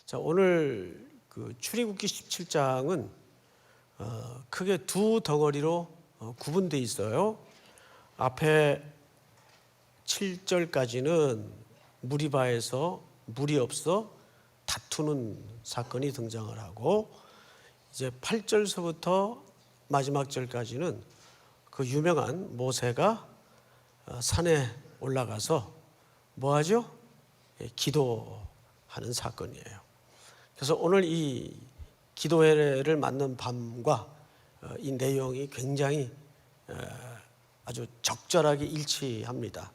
자, 오늘 그 출애굽기 17장은 크게 두 덩어리로 구분되어 있어요. 앞에 7절까지는 무리바에서 물이 없어 다투는 사건이 등장을 하고, 이제 8절서부터 마지막 절까지는 그 유명한 모세가 산에 올라가서 뭐 하죠? 기도하는 사건이에요. 그래서 오늘 이 기도회를 맞는 밤과 이 내용이 굉장히 아주 적절하게 일치합니다.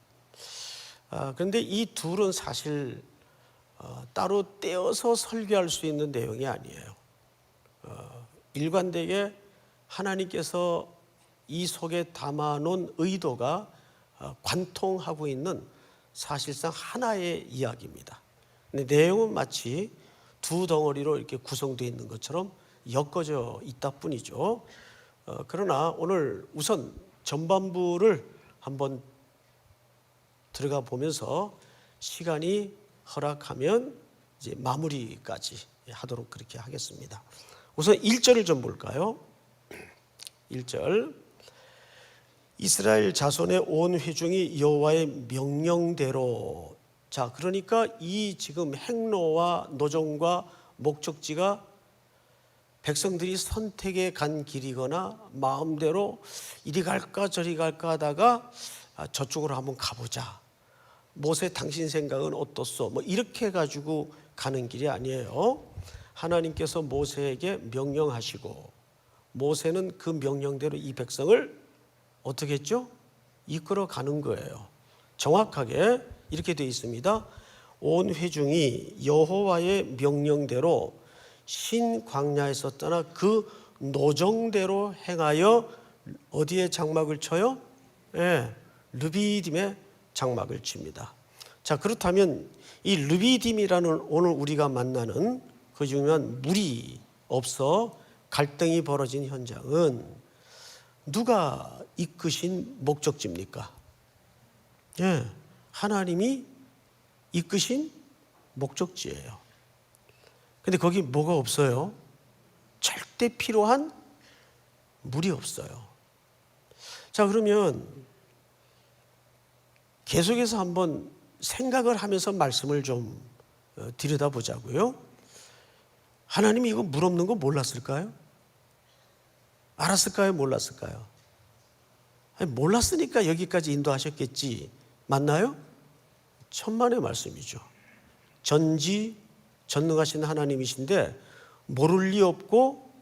그런데 이 둘은 사실 따로 떼어서 설교할 수 있는 내용이 아니에요. 일관되게 하나님께서 이 속에 담아놓은 의도가 관통하고 있는 사실상 하나의 이야기입니다. 근데 내용은 마치 두 덩어리로 이렇게 구성되어 있는 것처럼 엮어져 있다 뿐이죠. 그러나 오늘 우선 전반부를 한번 들어가 보면서 시간이 허락하면 이제 마무리까지 하도록 그렇게 하겠습니다. 우선 1절을 좀 볼까요? 1절. 이스라엘 자손의 온 회중이 여호와의 명령대로. 자, 그러니까 이 지금 행로와 노정과 목적지가 백성들이 선택에 간 길이거나 마음대로 이리 갈까 저리 갈까 하다가 저쪽으로 한번 가보자. 모세 당신 생각은 어떻소? 뭐 이렇게 가지고 가는 길이 아니에요. 하나님께서 모세에게 명령하시고 모세는 그 명령대로 이 백성을 어떻게 했죠? 이끌어 가는 거예요. 정확하게 이렇게 되어 있습니다. 온 회중이 여호와의 명령대로 신 광야에서 떠나 그 노정대로 행하여 어디에 장막을 쳐요? 르비딤에 장막을 칩니다. 자, 그렇다면 이 르비딤이라는 오늘 우리가 만나는 그 중요한 물이 없어 갈등이 벌어진 현장은 누가 이끄신 목적지입니까? 하나님이 이끄신 목적지예요. 근데 거기 뭐가 없어요? 절대 필요한 물이 없어요. 자, 그러면 계속해서 한번 생각을 하면서 말씀을 좀 들여다보자고요. 하나님이 이거 물 없는 거 몰랐을까요? 알았을까요? 몰랐을까요? 아니, 몰랐으니까 여기까지 인도하셨겠지. 맞나요? 천만의 말씀이죠. 전능하신 하나님이신데 모를 리 없고,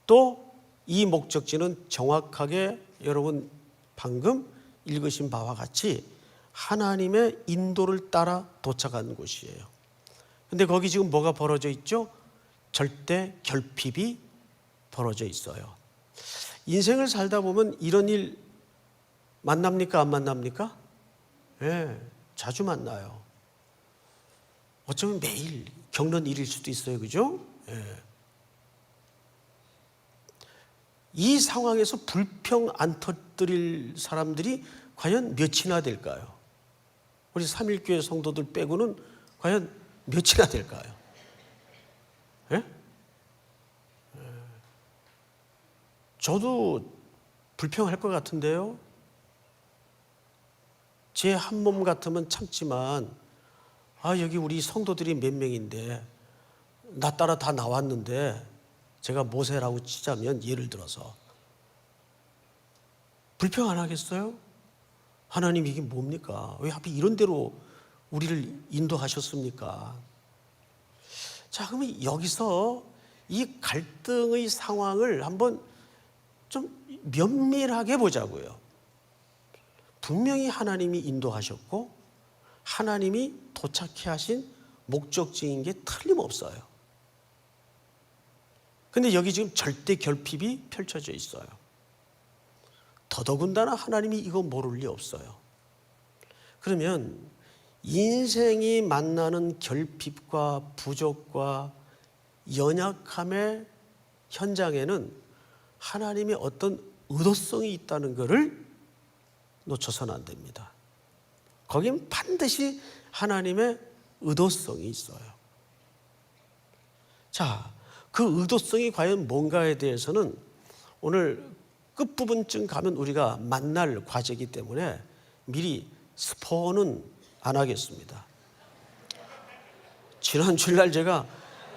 또 이 목적지는 정확하게 여러분 방금 읽으신 바와 같이 하나님의 인도를 따라 도착한 곳이에요. 근데 거기 지금 뭐가 벌어져 있죠? 절대 결핍이 벌어져 있어요. 인생을 살다 보면 이런 일 만납니까? 안 만납니까? 자주 만나요. 어쩌면 매일 겪는 일일 수도 있어요. 그죠? 이 상황에서 불평 안 터뜨릴 사람들이 과연 몇이나 될까요? 우리 삼일교회 성도들 빼고는 과연 몇이나 될까요? 저도 불평할 것 같은데요. 제 한 몸 같으면 참지만, 여기 우리 성도들이 몇 명인데 나 따라 다 나왔는데 제가 모세라고 치자면 예를 들어서 불평 안 하겠어요? 하나님 이게 뭡니까? 왜 하필 이런 대로 우리를 인도하셨습니까? 자, 그러면 여기서 이 갈등의 상황을 한번 좀 면밀하게 보자고요. 분명히 하나님이 인도하셨고 하나님이 도착해 하신 목적지인 게 틀림없어요. 근데 여기 지금 절대 결핍이 펼쳐져 있어요. 더더군다나 하나님이 이거 모를 리 없어요. 그러면 인생이 만나는 결핍과 부족과 연약함의 현장에는 하나님의 어떤 의도성이 있다는 것을 놓쳐서는 안 됩니다. 거기는 반드시 하나님의 의도성이 있어요. 자, 그 의도성이 과연 뭔가에 대해서는 오늘 끝부분쯤 가면 우리가 만날 과제이기 때문에 미리 스포는 안 하겠습니다. 지난 주일날 제가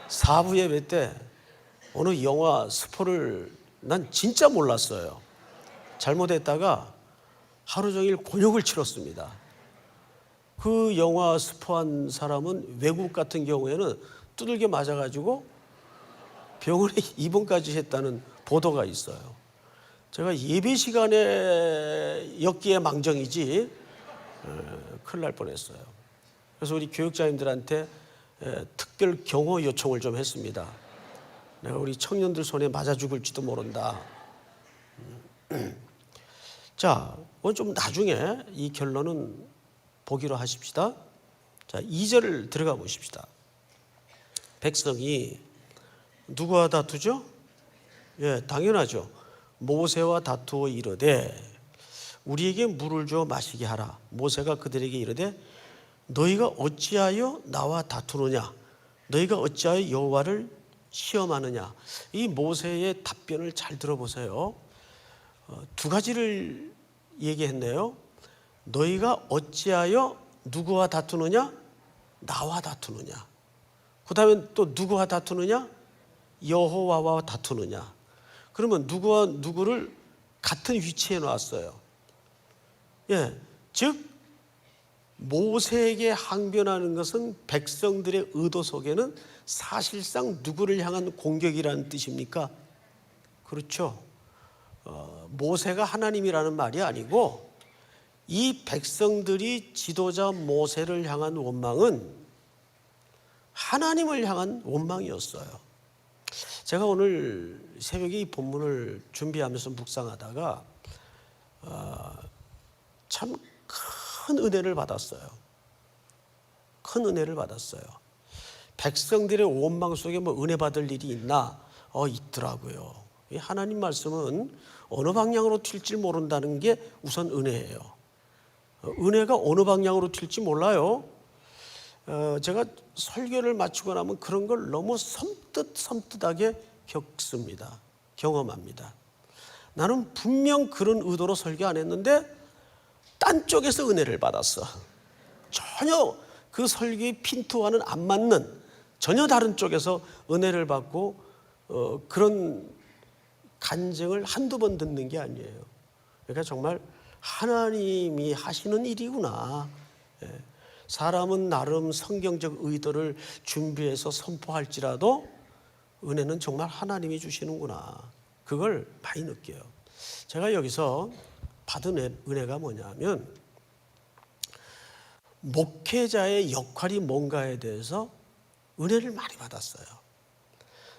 4부 예배 때 어느 영화 스포를 난 진짜 몰랐어요. 잘못했다가 하루 종일 곤욕을 치렀습니다. 그 영화 스포한 사람은 외국 같은 경우에는 두들겨 맞아가지고 병원에 입원까지 했다는 보도가 있어요. 제가 예배 시간에 였기에 망정이지 큰일 날 뻔했어요. 그래서 우리 교육자님들한테 특별 경호 요청을 좀 했습니다. 내가 우리 청년들 손에 맞아 죽을지도 모른다. 자, 그건 좀 나중에 이 결론은 보기로 하십시다. 자, 2절을 들어가 보십시다. 백성이 누구와 다투죠? 예, 당연하죠. 모세와 다투어 이르되 우리에게 물을 줘 마시게 하라. 모세가 그들에게 이르되 너희가 어찌하여 나와 다투느냐? 너희가 어찌하여 여호와를 시험하느냐? 이 모세의 답변을 잘 들어보세요. 두 가지를 얘기했네요. 너희가 어찌하여 누구와 다투느냐? 나와 다투느냐? 그 다음에 또 누구와 다투느냐? 여호와와 다투느냐? 그러면 누구와 누구를 같은 위치에 놨어요. 예, 즉 모세에게 항변하는 것은 백성들의 의도 속에는 사실상 누구를 향한 공격이라는 뜻입니까? 그렇죠. 모세가 하나님이라는 말이 아니고 이 백성들이 지도자 모세를 향한 원망은 하나님을 향한 원망이었어요. 제가 오늘 새벽에 이 본문을 준비하면서 묵상하다가 참 큰 은혜를 받았어요. 큰 은혜를 받았어요. 백성들의 원망 속에 뭐 은혜 받을 일이 있나? 있더라고요. 하나님 말씀은 어느 방향으로 튈지 모른다는 게 우선 은혜예요. 은혜가 어느 방향으로 튈지 몰라요. 제가 설교를 마치고 나면 그런 걸 너무 섬뜩하게 겪습니다. 경험합니다. 나는 분명 그런 의도로 설교 안 했는데 딴 쪽에서 은혜를 받았어. 전혀 그 설교의 핀트와는 안 맞는 전혀 다른 쪽에서 은혜를 받고 그런 간증을 한두 번 듣는 게 아니에요. 그러니까 정말 하나님이 하시는 일이구나. 사람은 나름 성경적 의도를 준비해서 선포할지라도 은혜는 정말 하나님이 주시는구나. 그걸 많이 느껴요. 제가 여기서 받은 은혜가 뭐냐면 목회자의 역할이 뭔가에 대해서 은혜를 많이 받았어요.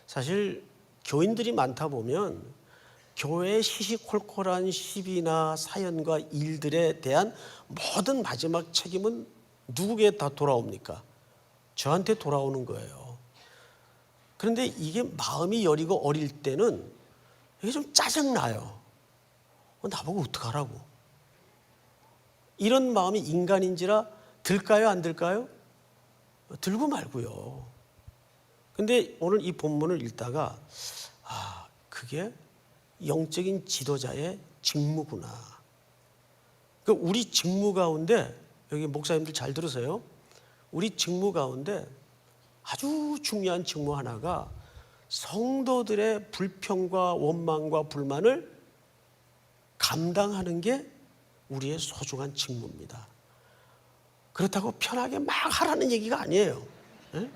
사실 교인들이 많다 보면 교회의 시시콜콜한 시비나 사연과 일들에 대한 모든 마지막 책임은 누구에게 다 돌아옵니까? 저한테 돌아오는 거예요. 그런데 이게 마음이 여리고 어릴 때는 이게 좀 짜증나요. 나보고 어떡하라고. 이런 마음이 인간인지라 들까요, 안 들까요? 들고 말고요. 근데 오늘 이 본문을 읽다가 그게 영적인 지도자의 직무구나. 그러니까 우리 직무 가운데, 여기 목사님들 잘 들으세요. 우리 직무 가운데 아주 중요한 직무 하나가 성도들의 불평과 원망과 불만을 감당하는 게 우리의 소중한 직무입니다. 그렇다고 편하게 막 하라는 얘기가 아니에요. 네?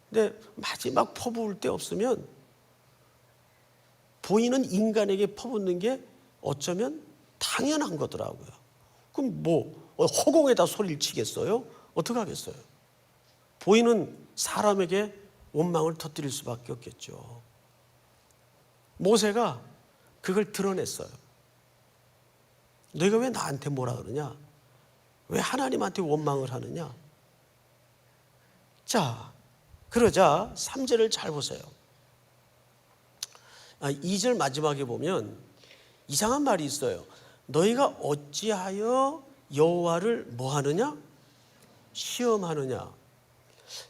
근데 마지막 퍼부을 데 없으면 보이는 인간에게 퍼붓는 게 어쩌면 당연한 거더라고요. 그럼 뭐 허공에다 소리를 치겠어요? 어떻게 하겠어요? 보이는 사람에게 원망을 터뜨릴 수밖에 없겠죠. 모세가 그걸 드러냈어요. 너희가 왜 나한테 뭐라 그러냐? 왜 하나님한테 원망을 하느냐? 자, 그러자 3절을 잘 보세요. 2절 마지막에 보면 이상한 말이 있어요. 너희가 어찌하여 여호와를 뭐 하느냐? 시험하느냐?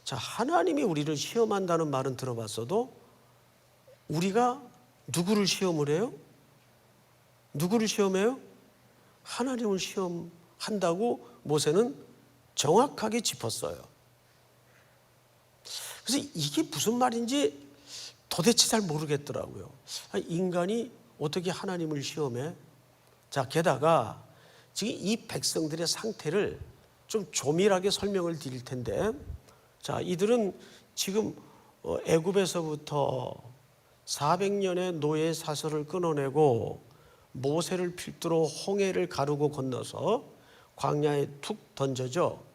자, 하나님이 우리를 시험한다는 말은 들어봤어도 우리가 누구를 시험을 해요? 누구를 시험해요? 하나님을 시험한다고 모세는 정확하게 짚었어요. 그래서 이게 무슨 말인지 도대체 잘 모르겠더라고요. 인간이 어떻게 하나님을 시험해? 자, 게다가 지금 이 백성들의 상태를 좀 조밀하게 설명을 드릴 텐데, 자, 이들은 지금 애굽에서부터 400년의 노예 사슬을 끊어내고 모세를 필두로 홍해를 가르고 건너서 광야에 툭 던져져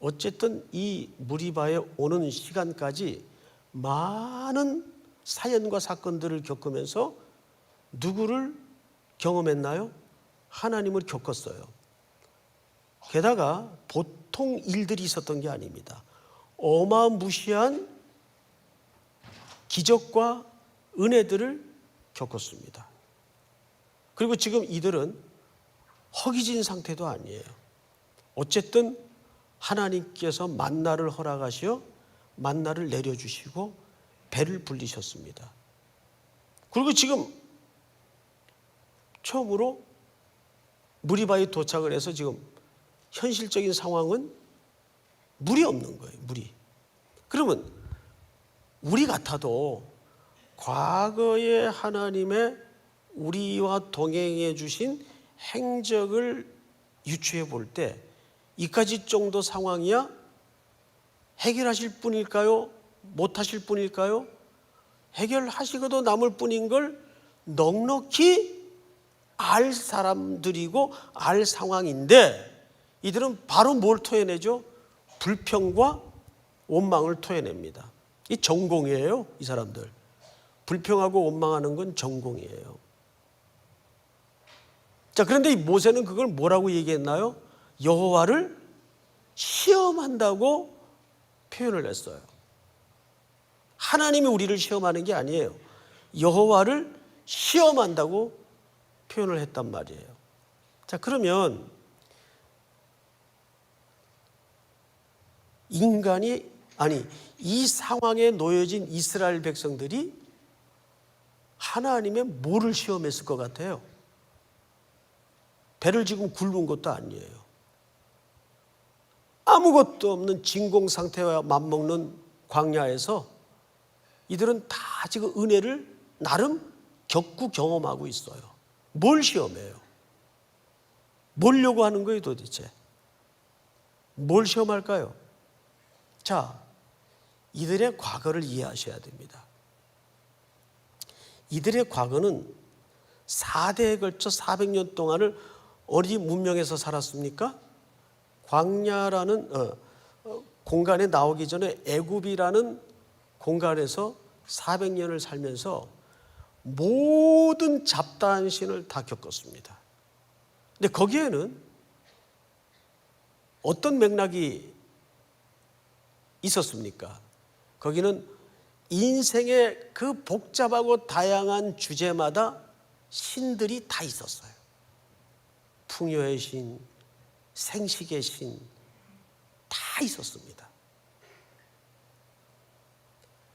어쨌든 이 무리바에 오는 시간까지 많은 사연과 사건들을 겪으면서 누구를 경험했나요? 하나님을 겪었어요. 게다가 보통 일들이 있었던 게 아닙니다. 어마무시한 기적과 은혜들을 겪었습니다. 그리고 지금 이들은 허기진 상태도 아니에요. 어쨌든 하나님께서 만나를 허락하시어 만나를 내려주시고 배를 불리셨습니다. 그리고 지금 처음으로 무리바에 도착을 해서 지금 현실적인 상황은 물이 없는 거예요. 물이. 그러면 우리 같아도 과거에 하나님의 우리와 동행해 주신 행적을 유추해 볼 때 이까지 정도 상황이야 해결하실 분일까요? 못하실 분일까요? 해결하시고도 남을 뿐인 걸 넉넉히 알 사람들이고 알 상황인데 이들은 바로 뭘 토해내죠? 불평과 원망을 토해냅니다. 이 전공이에요, 이 사람들. 불평하고 원망하는 건 전공이에요. 자, 그런데 이 모세는 그걸 뭐라고 얘기했나요? 여호와를 시험한다고 표현을 했어요. 하나님이 우리를 시험하는 게 아니에요. 여호와를 시험한다고 표현을 했단 말이에요. 자, 그러면 이 상황에 놓여진 이스라엘 백성들이 하나님의 뭐를 시험했을 것 같아요? 배를 지금 굴른 것도 아니에요. 아무것도 없는 진공 상태와 맞먹는 광야에서 이들은 다 지금 은혜를 나름 겪고 경험하고 있어요. 뭘 시험해요? 뭐려고 하는 거예요 도대체? 뭘 시험할까요? 자, 이들의 과거를 이해하셔야 됩니다. 이들의 과거는 4대에 걸쳐 400년 동안을 어디 문명에서 살았습니까? 광야라는 공간에 나오기 전에 애굽이라는 공간에서 400년을 살면서 모든 잡다한 신을 다 겪었습니다. 근데 거기에는 어떤 맥락이 있었습니까? 거기는 인생의 그 복잡하고 다양한 주제마다 신들이 다 있었어요. 풍요의 신, 생식의 신, 다 있었습니다.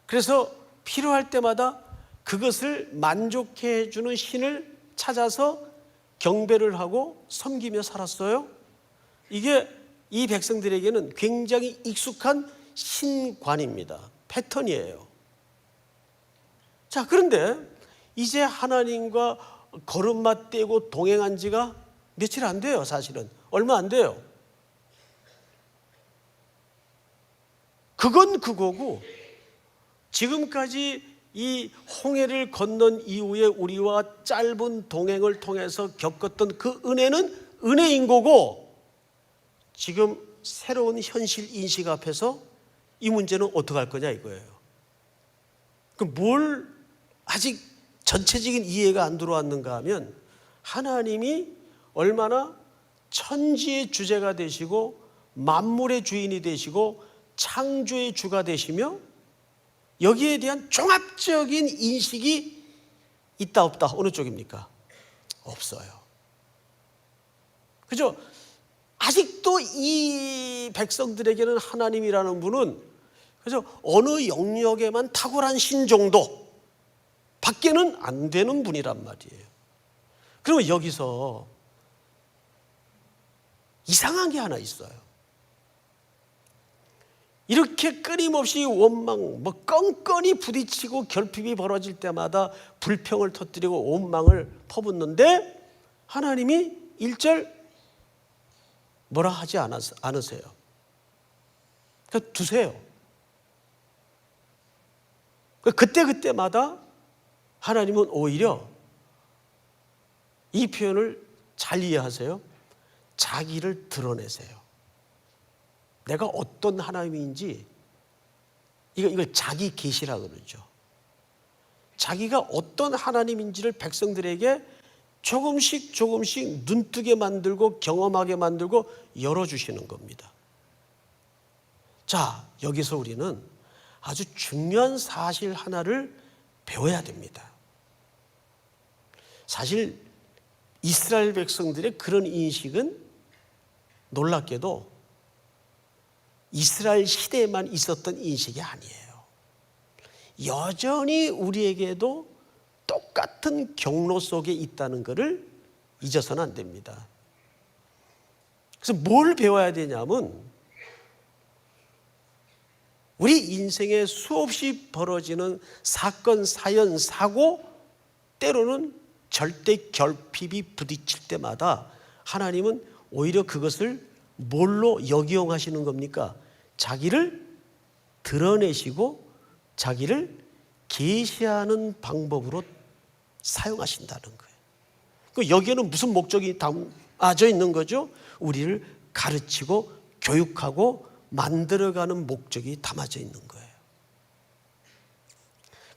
그래서 필요할 때마다 그것을 만족해 해주는 신을 찾아서 경배를 하고 섬기며 살았어요. 이게 이 백성들에게는 굉장히 익숙한 신관입니다. 패턴이에요. 자, 그런데 이제 하나님과 걸음마 떼고 동행한 지가 며칠 안 돼요. 사실은 얼마 안 돼요. 그건 그거고 지금까지 이 홍해를 건넌 이후에 우리와 짧은 동행을 통해서 겪었던 그 은혜는 은혜인 거고 지금 새로운 현실 인식 앞에서 이 문제는 어떻게 할 거냐 이거예요. 그럼 뭘 아직 전체적인 이해가 안 들어왔는가 하면 하나님이 얼마나 천지의 주제가 되시고 만물의 주인이 되시고 창조의 주가 되시며 여기에 대한 종합적인 인식이 있다 없다 어느 쪽입니까? 없어요. 그죠? 아직도 이 백성들에게는 하나님이라는 분은 그래서 어느 영역에만 탁월한 신정도 밖에는 안 되는 분이란 말이에요. 그러면 여기서 이상한 게 하나 있어요. 이렇게 끊임없이 원망, 껌껌이 부딪히고 결핍이 벌어질 때마다 불평을 터뜨리고 원망을 퍼붓는데 하나님이 1절 뭐라 하지 않으세요. 그러니까 두세요. 그때마다 하나님은 오히려 이 표현을 잘 이해하세요. 자기를 드러내세요. 내가 어떤 하나님인지 이걸 자기 계시라고 그러죠. 자기가 어떤 하나님인지를 백성들에게 조금씩 눈뜨게 만들고 경험하게 만들고 열어주시는 겁니다. 자, 여기서 우리는 아주 중요한 사실 하나를 배워야 됩니다. 사실 이스라엘 백성들의 그런 인식은 놀랍게도 이스라엘 시대에만 있었던 인식이 아니에요. 여전히 우리에게도 똑같은 경로 속에 있다는 것을 잊어서는 안 됩니다. 그래서 뭘 배워야 되냐면 우리 인생에 수없이 벌어지는 사건, 사연, 사고, 때로는 절대 결핍이 부딪힐 때마다 하나님은 오히려 그것을 뭘로 역이용하시는 겁니까? 자기를 드러내시고 자기를 계시하는 방법으로 사용하신다는 거예요. 여기에는 무슨 목적이 담아져 있는 거죠? 우리를 가르치고 교육하고 만들어가는 목적이 담아져 있는 거예요.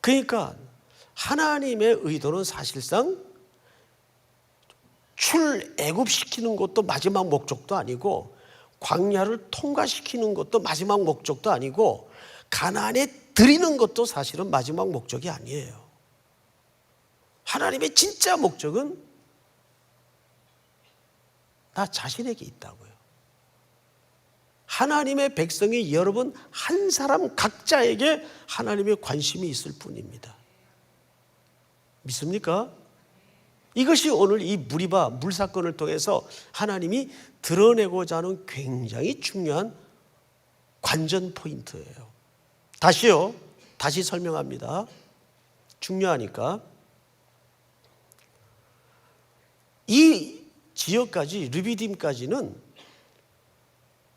그러니까 하나님의 의도는 사실상 출애굽시키는 것도 마지막 목적도 아니고 광야를 통과시키는 것도 마지막 목적도 아니고 가나안에 들이는 것도 사실은 마지막 목적이 아니에요. 하나님의 진짜 목적은 나 자신에게 있다고요. 하나님의 백성이 여러분 한 사람 각자에게 하나님의 관심이 있을 뿐입니다. 믿습니까? 이것이 오늘 이 무리바 물사건을 통해서 하나님이 드러내고자 하는 굉장히 중요한 관전 포인트예요. 다시 설명합니다. 중요하니까. 이 지역까지 르비딤까지는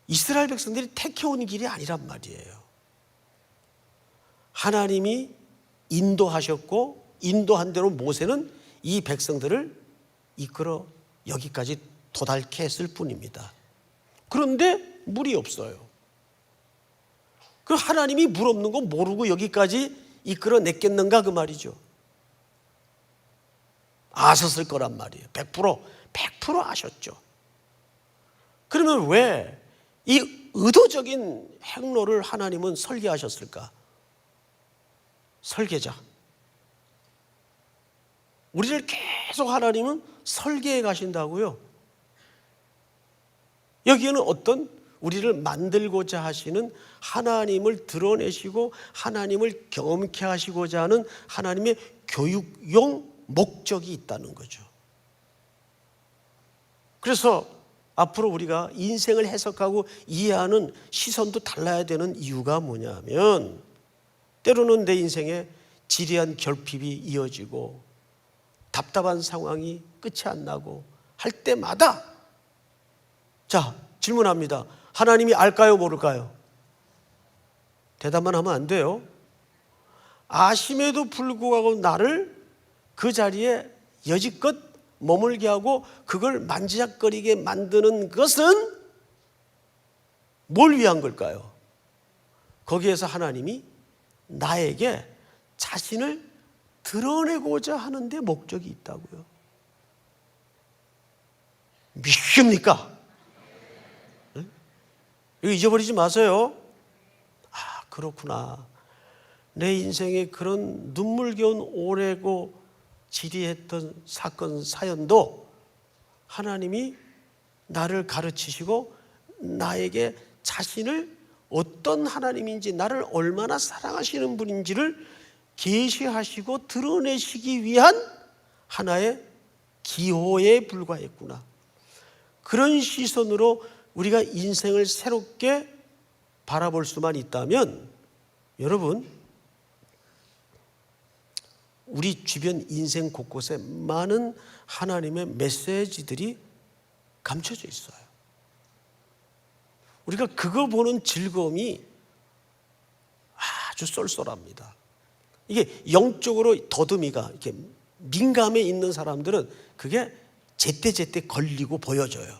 이스라엘 백성들이 택해온 길이 아니란 말이에요. 하나님이 인도하셨고 인도한 대로 모세는 이 백성들을 이끌어 여기까지 도달케 했을 뿐입니다. 그런데 물이 없어요. 그 하나님이 물 없는 거 모르고 여기까지 이끌어 냈겠는가 그 말이죠. 아셨을 거란 말이에요. 100% 아셨죠. 그러면 왜 이 의도적인 행로를 하나님은 설계하셨을까? 설계자. 우리를 계속 하나님은 설계해 가신다고요. 여기에는 어떤 우리를 만들고자 하시는 하나님을 드러내시고 하나님을 경험케 하시고자 하는 하나님의 교육용 목적이 있다는 거죠. 그래서 앞으로 우리가 인생을 해석하고 이해하는 시선도 달라야 되는 이유가 뭐냐면 때로는 내 인생에 지리한 결핍이 이어지고 답답한 상황이 끝이 안 나고 할 때마다 자, 질문합니다. 하나님이 알까요? 모를까요? 대답만 하면 안 돼요. 아심에도 불구하고 나를 그 자리에 여지껏 머물게 하고 그걸 만지작거리게 만드는 것은 뭘 위한 걸까요? 거기에서 하나님이 나에게 자신을 드러내고자 하는데 목적이 있다고요. 믿습니까? 네? 이거 잊어버리지 마세요. 아, 그렇구나. 내 인생에 그런 눈물겨운 오래고 지리했던 사건 사연도 하나님이 나를 가르치시고 나에게 자신을 어떤 하나님인지, 나를 얼마나 사랑하시는 분인지를 계시하시고 드러내시기 위한 하나의 기호에 불과했구나. 그런 시선으로 우리가 인생을 새롭게 바라볼 수만 있다면, 여러분, 우리 주변 인생 곳곳에 많은 하나님의 메시지들이 감춰져 있어요. 우리가 그거 보는 즐거움이 아주 쏠쏠합니다. 이게 영적으로 더듬이가 이렇게 민감해 있는 사람들은 그게 제때제때 걸리고 보여져요.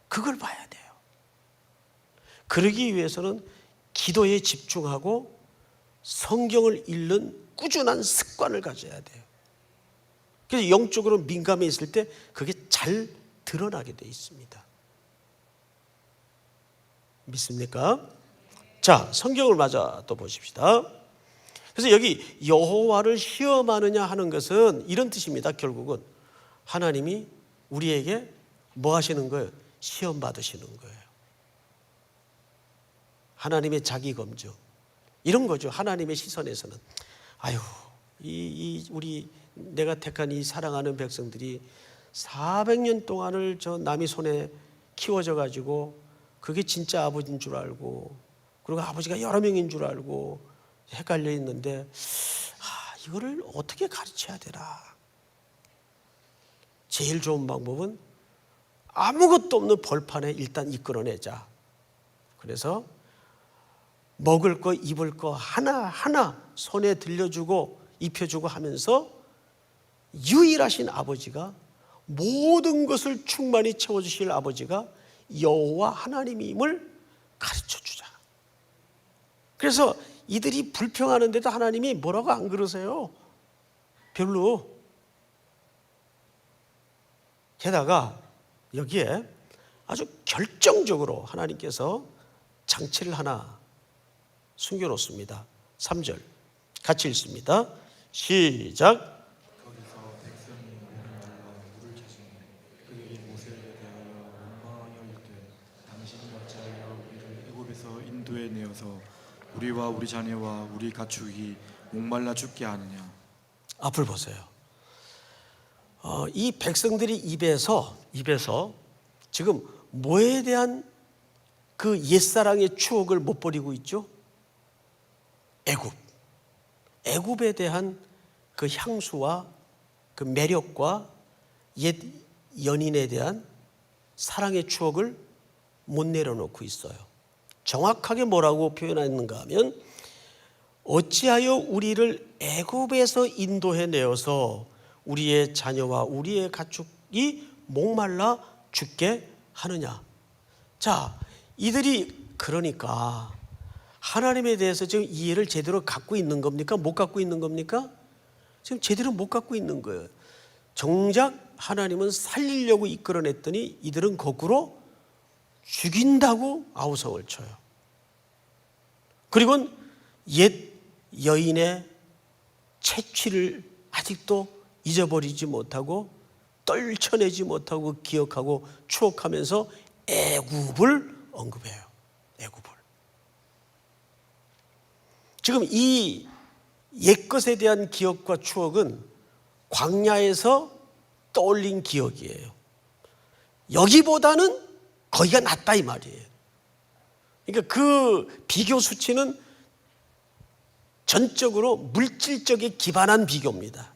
그걸 봐야 돼요. 그러기 위해서는 기도에 집중하고 성경을 읽는 꾸준한 습관을 가져야 돼요. 그래서 영적으로 민감해 있을 때 그게 잘 드러나게 돼 있습니다. 믿습니까? 자, 성경을 마저 또 보십시다. 그래서 여기 여호와를 시험하느냐 하는 것은 이런 뜻입니다. 결국은 하나님이 우리에게 뭐 하시는 거예요? 시험 받으시는 거예요. 하나님의 자기 검증, 이런 거죠. 하나님의 시선에서는 아유, 우리 내가 택한 이 사랑하는 백성들이 400년 동안을 저 남의 손에 키워져 가지고 그게 진짜 아버지인 줄 알고, 그리고 아버지가 여러 명인 줄 알고 헷갈려 있는데, 이거를 어떻게 가르쳐야 되나. 제일 좋은 방법은 아무것도 없는 벌판에 일단 이끌어내자. 그래서 먹을 거 입을 거 하나하나 손에 들려주고 입혀주고 하면서 유일하신 아버지가, 모든 것을 충만히 채워주실 아버지가 여호와 하나님임을 가르쳐주자. 그래서 이들이 불평하는데도 하나님이 뭐라고 안 그러세요? 별로. 게다가 여기에 아주 결정적으로 하나님께서 장치를 하나 숨겨놓습니다. 3절 같이 읽습니다. 시작. 거기서 백성이 오늘날로 물을 찾으니 그들이 모세에 대하여 원망하여 이르되 당신이 어찌하여 우리를 애굽에서 인도해 내어서 우리와 우리 자녀와 우리 가축이 목말라 죽게 하느냐. 앞을 보세요. 이 백성들이 입에서 지금 뭐에 대한 그 옛사랑의 추억을 못 버리고 있죠? 애굽에 대한 그 향수와 그 매력과 옛 연인에 대한 사랑의 추억을 못 내려놓고 있어요. 정확하게 뭐라고 표현했는가 하면, 어찌하여 우리를 애굽에서 인도해 내어서 우리의 자녀와 우리의 가축이 목말라 죽게 하느냐. 자, 이들이 그러니까 하나님에 대해서 지금 이해를 제대로 갖고 있는 겁니까? 못 갖고 있는 겁니까? 지금 제대로 못 갖고 있는 거예요. 정작 하나님은 살리려고 이끌어냈더니 이들은 거꾸로 죽인다고 아우성을 쳐요. 그리고 옛 여인의 채취를 아직도 잊어버리지 못하고 떨쳐내지 못하고 기억하고 추억하면서 애굽을 언급해요. 애굽을. 지금 이 옛것에 대한 기억과 추억은 광야에서 떠올린 기억이에요. 여기보다는 거기가 낫다 이 말이에요. 그러니까 그 비교 수치는 전적으로 물질적에 기반한 비교입니다.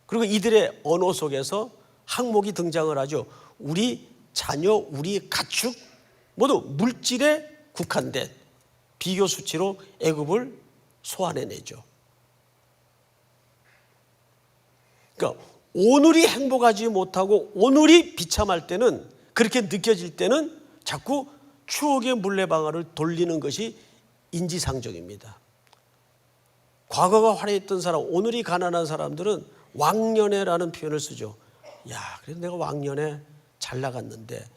그리고 이들의 언어 속에서 항목이 등장을 하죠. 우리 자녀, 우리 가축 모두 물질에 국한된 비교 수치로 애굽을 소환해내죠. 그러니까 오늘이 행복하지 못하고 오늘이 비참할 때는, 그렇게 느껴질 때는 자꾸 추억의 물레방아를 돌리는 것이 인지상정입니다. 과거가 화려했던 사람, 오늘이 가난한 사람들은 왕년에라는 표현을 쓰죠. 야, 그래도 내가 왕년에 잘 나갔는데,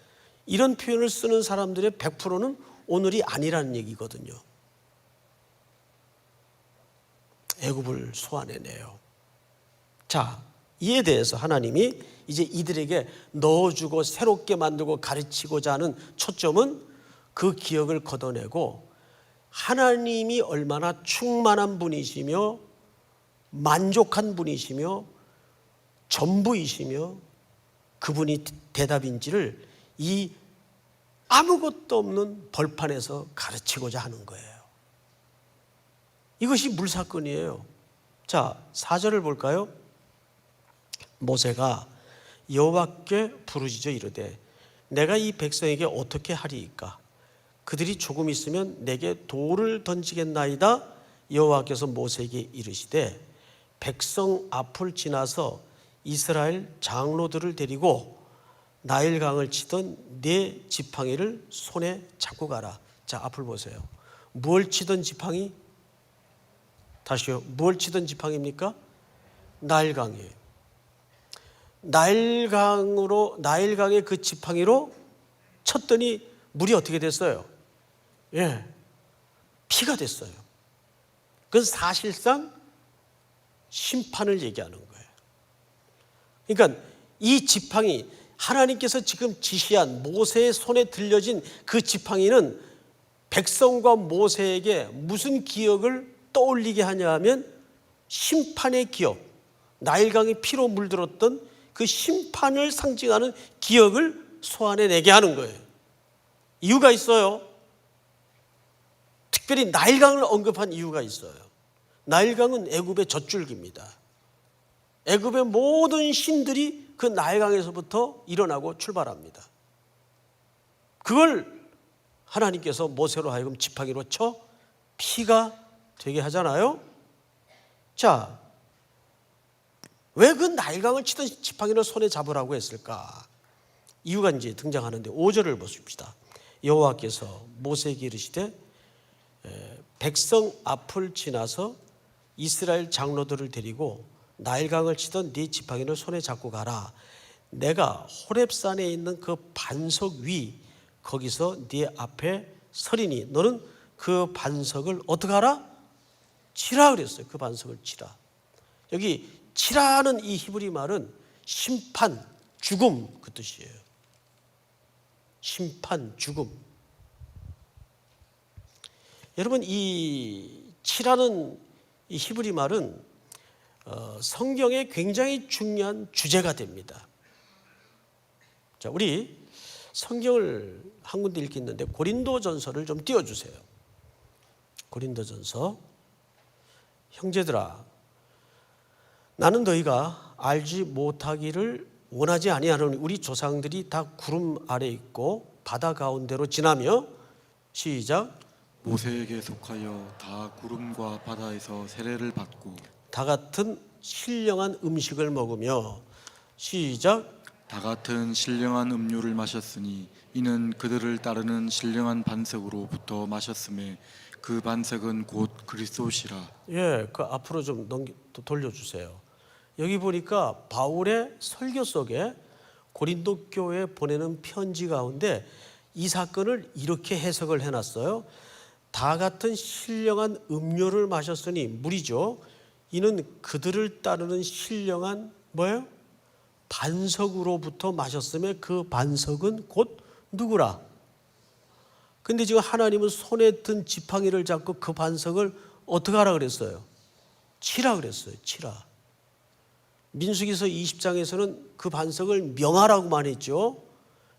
이런 표현을 쓰는 사람들의 100%는 오늘이 아니라는 얘기거든요. 애굽을 소환해내요. 자, 이에 대해서 하나님이 이제 이들에게 넣어주고 새롭게 만들고 가르치고자 하는 초점은 그 기억을 걷어내고 하나님이 얼마나 충만한 분이시며 만족한 분이시며 전부이시며 그분이 대답인지를 이 아무것도 없는 벌판에서 가르치고자 하는 거예요. 이것이 물사건이에요. 자, 4절을 볼까요? 모세가 여호와께 부르짖어 이르되 내가 이 백성에게 어떻게 하리이까? 그들이 조금 있으면 내게 돌을 던지겠나이다. 여호와께서 모세에게 이르시되 백성 앞을 지나서 이스라엘 장로들을 데리고 나일강을 치던 네 지팡이를 손에 잡고 가라. 자, 앞을 보세요. 무엇을 치던 지팡이? 다시요. 무엇을 치던 지팡이입니까? 나일강이에요. 나일강의 그 지팡이로 쳤더니 물이 어떻게 됐어요? 예, 피가 됐어요. 그건 사실상 심판을 얘기하는 거예요. 그러니까 이 지팡이, 하나님께서 지금 지시한 모세의 손에 들려진 그 지팡이는 백성과 모세에게 무슨 기억을 떠올리게 하냐 하면 심판의 기억, 나일강이 피로 물들었던 그 심판을 상징하는 기억을 소환해내게 하는 거예요. 이유가 있어요. 특별히 나일강을 언급한 이유가 있어요. 나일강은 애굽의 젖줄기입니다. 애굽의 모든 신들이 그 나일강에서부터 일어나고 출발합니다. 그걸 하나님께서 모세로 하여금 지팡이로 쳐 피가 되게 하잖아요. 자, 왜 그 나일강을 치던 지팡이를 손에 잡으라고 했을까? 이유가 이제 등장하는데 5절을 보십시다. 여호와께서 모세에게 이르시되 백성 앞을 지나서 이스라엘 장로들을 데리고 나일강을 치던 네 지팡이를 손에 잡고 가라. 내가 호렙산에 있는 그 반석 위 거기서 네 앞에 서리니 너는 그 반석을 어떻게 하라? 치라 그랬어요. 그 반석을 치라. 여기 치라는 이 히브리 말은 심판, 죽음 그 뜻이에요. 심판, 죽음. 여러분, 이 치라는 이 히브리 말은 성경에 굉장히 중요한 주제가 됩니다. 자, 우리 성경을 한 군데 읽겠는데 고린도전서를 좀 띄워주세요. 고린도전서. 형제들아, 나는 너희가 알지 못하기를 원하지 아니하노니 우리 조상들이 다 구름 아래 있고 바다 가운데로 지나며 시작. 모세에게 속하여 다 구름과 바다에서 세례를 받고 다 같은 신령한 음식을 먹으며 시작. 다 같은 신령한 음료를 마셨으니 이는 그들을 따르는 신령한 반석으로부터 마셨음에 그 반석은 곧 그리스도시라. 예, 그 앞으로 좀 돌려주세요. 여기 보니까 바울의 설교 속에 고린도 교회에 보내는 편지 가운데 이 사건을 이렇게 해석을 해놨어요. 다 같은 신령한 음료를 마셨으니 물이죠. 이는 그들을 따르는 신령한 뭐예요? 반석으로부터 마셨음에 그 반석은 곧 누구라? 근데 지금 하나님은 손에 든 지팡이를 잡고 그 반석을 어떻게 하라 그랬어요? 치라 그랬어요. 치라. 민수기서 20장에서는 그 반석을 명하라고만 했죠.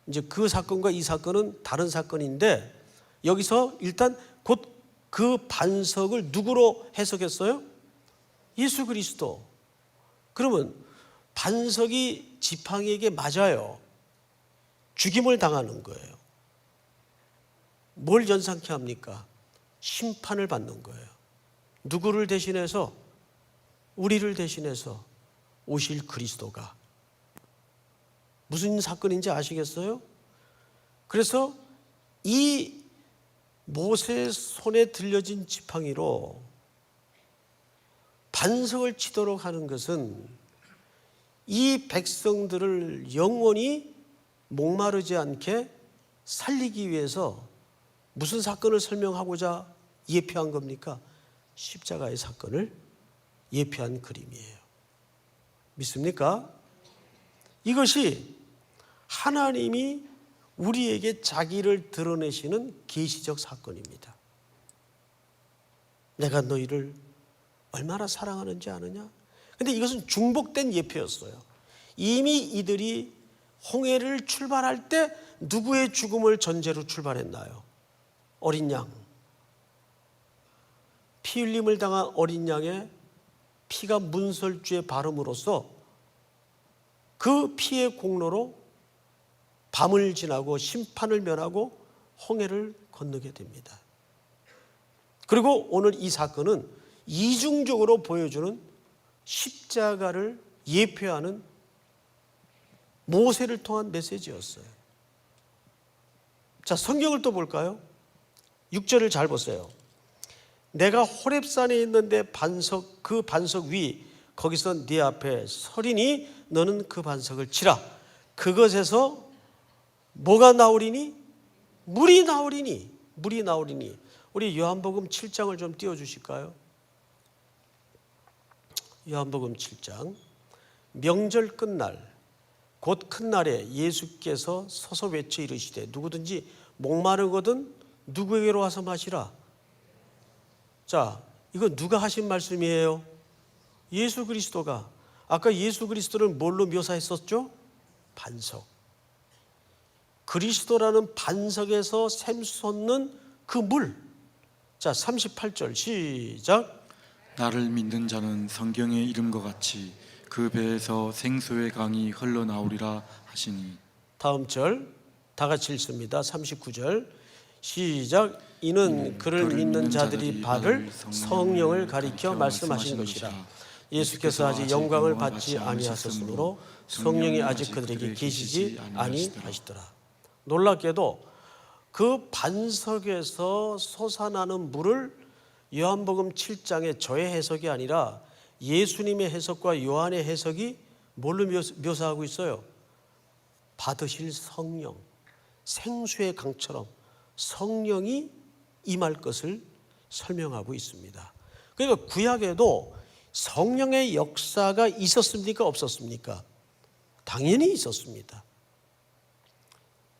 이제 그 사건과 이 사건은 다른 사건인데 여기서 일단 곧 그 반석을 누구로 해석했어요? 예수 그리스도. 그러면 반석이 지팡이에게 맞아요. 죽임을 당하는 거예요. 뭘 연상케 합니까? 심판을 받는 거예요. 누구를 대신해서? 우리를 대신해서 오실 그리스도가. 무슨 사건인지 아시겠어요? 그래서 이 모세의 손에 들려진 지팡이로 반석을 치도록 하는 것은 이 백성들을 영원히 목마르지 않게 살리기 위해서 무슨 사건을 설명하고자 예표한 겁니까? 십자가의 사건을 예표한 그림이에요. 믿습니까? 이것이 하나님이 우리에게 자기를 드러내시는 계시적 사건입니다. 내가 너희를 얼마나 사랑하는지 아느냐? 근데 이것은 중복된 예표였어요. 이미 이들이 홍해를 출발할 때 누구의 죽음을 전제로 출발했나요? 어린 양. 피 흘림을 당한 어린 양의 피가 문설주에 바름으로써 그 피의 공로로 밤을 지나고 심판을 면하고 홍해를 건너게 됩니다. 그리고 오늘 이 사건은 이중적으로 보여주는 십자가를 예표하는 모세를 통한 메시지였어요. 자, 성경을 또 볼까요? 6절을 잘 보세요. 내가 호렙산에 있는데 그 반석 위 거기서 네 앞에 서리니 너는 그 반석을 치라. 그것에서 뭐가 나오리니? 물이 나오리니. 물이 나오리니. 우리 요한복음 7장을 좀 띄워주실까요? 요한복음 7장. 명절 끝날 곧 큰 날에 예수께서 서서 외쳐 이르시되 누구든지 목마르거든 누구에게로 와서 마시라. 자, 이거 누가 하신 말씀이에요? 예수 그리스도가. 아까 예수 그리스도를 뭘로 묘사했었죠? 반석. 그리스도라는 반석에서 샘솟는 그 물. 자, 38절 시작. 나를 믿는 자는 성경의 이름과 같이 그 배에서 생수의 강이 흘러나오리라 하시니. 다음 절 다 같이 읽습니다. 39절 시작. 이는 그를 믿는 자들이 받을 성령을 가리켜 말씀하신 것이라. 예수께서 아직 영광을 받지 아니하셨으므로 성령이 아직 그들에게 계시지 아니하시더라. 놀랍게도 그 반석에서 솟아나는 물을 요한복음 7장의 저의 해석이 아니라 예수님의 해석과 요한의 해석이 뭘로 묘사하고 있어요? 받으실 성령, 생수의 강처럼 성령이 임할 것을 설명하고 있습니다. 그러니까 구약에도 성령의 역사가 있었습니까? 없었습니까? 당연히 있었습니다.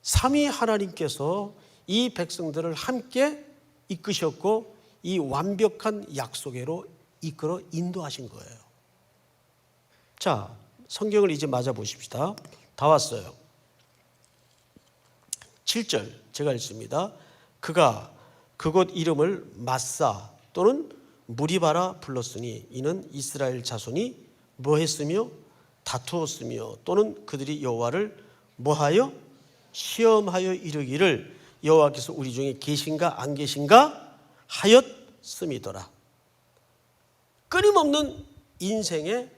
삼위 하나님께서 이 백성들을 함께 이끄셨고 이 완벽한 약속으로 이끌어 인도하신 거예요. 자, 성경을 이제 맞아 보십시다. 다 왔어요. 7절 제가 읽습니다. 그가 그곳 이름을 마사 또는 무리바라 불렀으니 이는 이스라엘 자손이 뭐했으며 다투었으며 또는 그들이 여호와를 뭐하여 시험하여 이르기를 여호와께서 우리 중에 계신가 안 계신가 하였음이더라. 끊임없는 인생의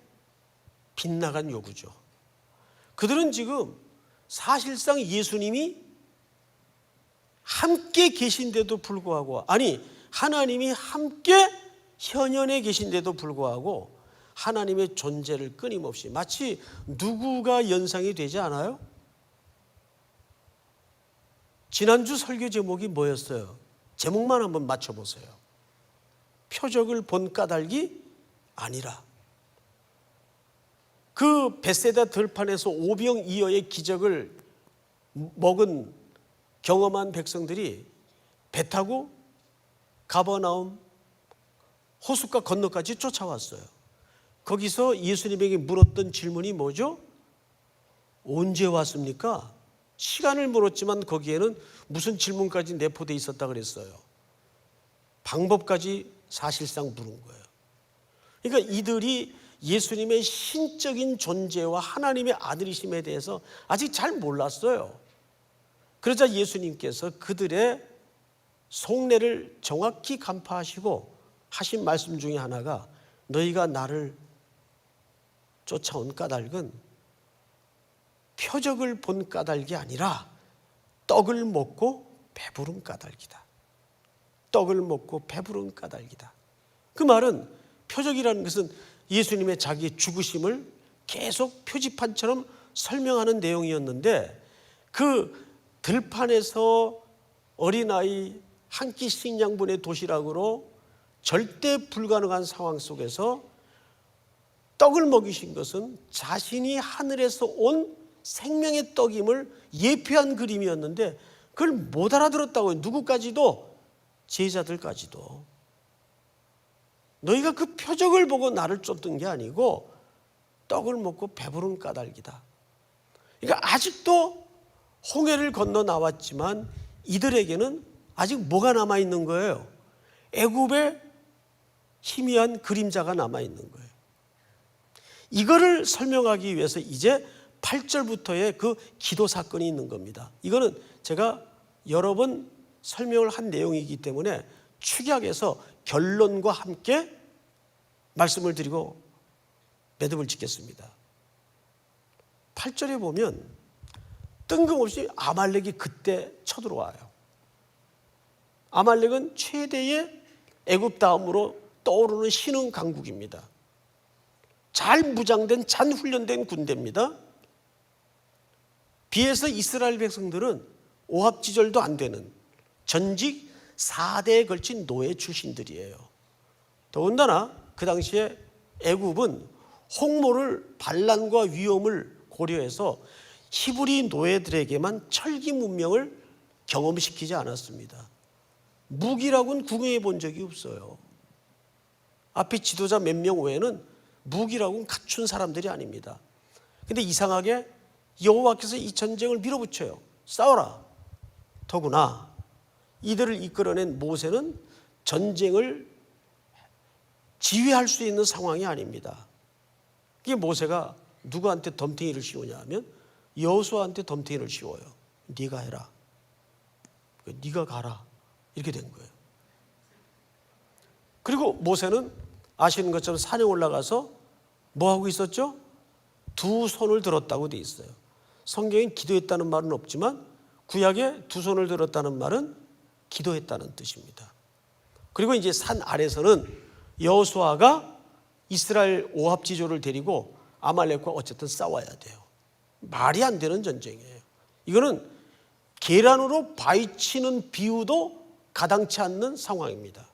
빗나간 요구죠. 그들은 지금 사실상 예수님이 함께 계신데도 불구하고, 아니 하나님이 함께 현현에 계신데도 불구하고 하나님의 존재를 끊임없이, 마치 누구가 연상이 되지 않아요? 지난주 설교 제목이 뭐였어요? 제목만 한번 맞춰보세요. 표적을 본 까닭이 아니라. 그 벳세다 들판에서 오병이어의 기적을 먹은 경험한 백성들이 배 타고 가버나움 호숫가 건너까지 쫓아왔어요. 거기서 예수님에게 물었던 질문이 뭐죠? 언제 왔습니까? 시간을 물었지만 거기에는 무슨 질문까지 내포되어 있었다 그랬어요. 방법까지 사실상 물은 거예요. 그러니까 이들이 예수님의 신적인 존재와 하나님의 아들이심에 대해서 아직 잘 몰랐어요. 그러자 예수님께서 그들의 속내를 정확히 간파하시고 하신 말씀 중에 하나가 너희가 나를 쫓아온 까닭은 표적을 본 까닭이 아니라 떡을 먹고 배부른 까닭이다. 떡을 먹고 배부른 까닭이다. 그 말은 표적이라는 것은 예수님의 자기의 죽으심을 계속 표지판처럼 설명하는 내용이었는데 그 들판에서 어린아이 한 끼씩 양분의 도시락으로 절대 불가능한 상황 속에서 떡을 먹이신 것은 자신이 하늘에서 온 생명의 떡임을 예표한 그림이었는데 그걸 못 알아들었다고요. 누구까지도? 제자들까지도. 너희가 그 표적을 보고 나를 쫓던 게 아니고 떡을 먹고 배부른 까닭이다. 그러니까 아직도 홍해를 건너 나왔지만 이들에게는 아직 뭐가 남아있는 거예요? 애굽의 희미한 그림자가 남아있는 거예요. 이거를 설명하기 위해서 이제 8절부터의 그 기도 사건이 있는 겁니다. 이거는 제가 여러 번 설명을 한 내용이기 때문에 축약해서 결론과 함께 말씀을 드리고 매듭을 짓겠습니다. 8절에 보면 뜬금없이 아말렉이 그때 쳐들어와요. 아말렉은 최대의 애굽 다음으로 떠오르는 신흥 강국입니다. 잘 무장된 잘 훈련된 군대입니다. 비해서 이스라엘 백성들은 오합지졸도 안 되는 전직 4대에 걸친 노예 출신들이에요. 더군다나 그 당시에 애굽은 홍모를 반란과 위험을 고려해서 히브리 노예들에게만 철기 문명을 경험시키지 않았습니다. 무기라고는 구경해 본 적이 없어요. 앞에 지도자 몇 명 외에는 무기라고는 갖춘 사람들이 아닙니다. 근데 이상하게 여호와께서 이 전쟁을 밀어붙여요. 싸워라. 더구나 이들을 이끌어낸 모세는 전쟁을 지휘할 수 있는 상황이 아닙니다. 이게 모세가 누구한테 덤탱이를 씌우냐 하면 여호수아한테 덤탱이를 씌워요. 네가 해라. 네가 가라. 이렇게 된 거예요. 그리고 모세는 아시는 것처럼 산에 올라가서 뭐 하고 있었죠? 두 손을 들었다고 돼 있어요. 성경엔 기도했다는 말은 없지만 구약에 두 손을 들었다는 말은 기도했다는 뜻입니다. 그리고 이제 산 아래서는 여호수아가 이스라엘 오합지졸을 데리고 아말렉과 어쨌든 싸워야 돼요. 말이 안 되는 전쟁이에요. 이거는 계란으로 바위치는 비유도 가당치 않는 상황입니다.